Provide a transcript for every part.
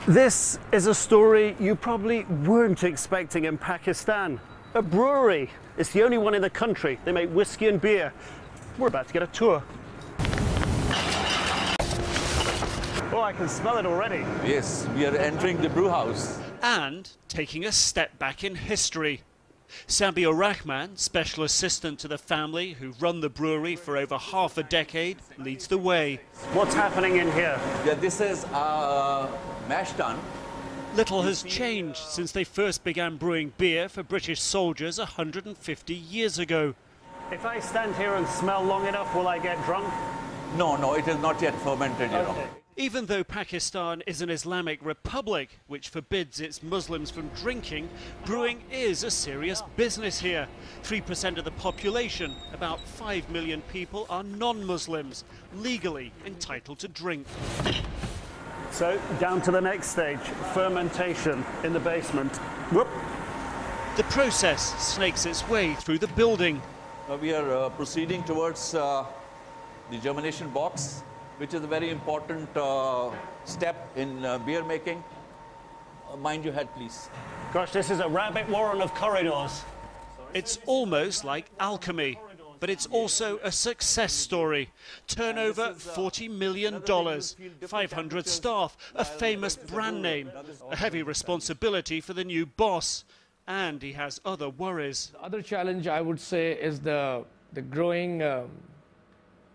This is a story you probably weren't expecting in Pakistan. A brewery. It's the only one in the country. They make whiskey and beer. We're about to get a tour. Oh, I can smell it already. Yes, we are entering the brew house. And taking a step back in history. Sabiur Rahman, special assistant to the family who run the brewery for over half a decade, leads the way. What's happening in here? Yeah, this is mash tun. Little has changed since they first began brewing beer for British soldiers 150 years ago. If I stand here and smell long enough, will I get drunk? No, it is not yet fermented, you know. Even though Pakistan is an Islamic republic which forbids its Muslims from drinking, brewing is a serious business here. 3% of the population, about 5 million people, are non-Muslims, legally entitled to drink. So, down to the next stage, fermentation in the basement. Whoop. The process snakes its way through the building. We are proceeding towards the germination box, which is a very important step in beer making. Mind your head, please. Gosh, this is a rabbit warren of corridors. It's almost like alchemy, but it's also a success story. Turnover $40 million, 500 staff, a famous brand name, a heavy responsibility for the new boss. And he has other worries. The other challenge, I would say, is the growing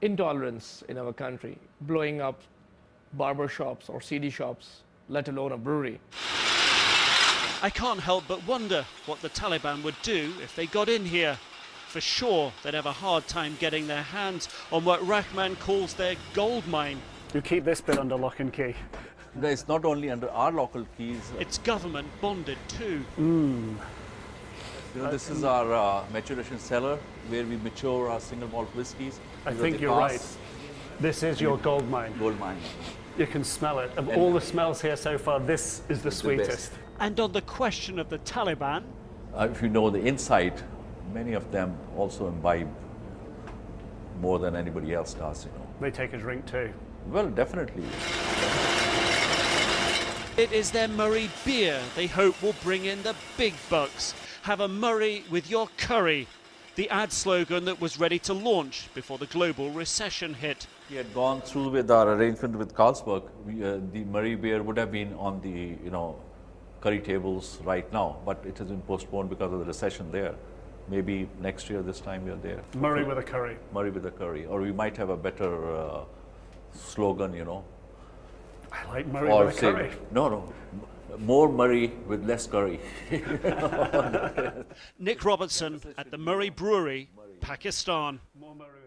intolerance in our country, blowing up barber shops or CD shops, let alone a brewery. I can't help but wonder what the Taliban would do if they got in here. For sure, they'd have a hard time getting their hands on what Rahman calls their gold mine. You keep this bit under lock and key. It's not only under our local keys. It's government bonded too. You know, this is our maturation cellar where we mature our single malt whiskies. I think you're right. This is your gold mine. Gold mine. You can smell it. Of all the smells here so far, this is the sweetest. And on the question of the Taliban, if you know the inside, many of them also imbibe more than anybody else does, you know. They take a drink too. Well, definitely. it is their Murray beer they hope will bring in the big bucks. Have a Murray with your curry, the ad slogan that was ready to launch before the global recession hit. We had gone through with our arrangement with Carlsberg. The Murray beer would have been on the curry tables right now, but it has been postponed because of the recession there. Maybe next year, this time, we are there. Murray with a curry. Murray with a curry. Or we might have a better slogan, you know. I like Murray with a curry. No. More Murray with less curry. Nick Robertson at the Murray Brewery, Pakistan. More Murray.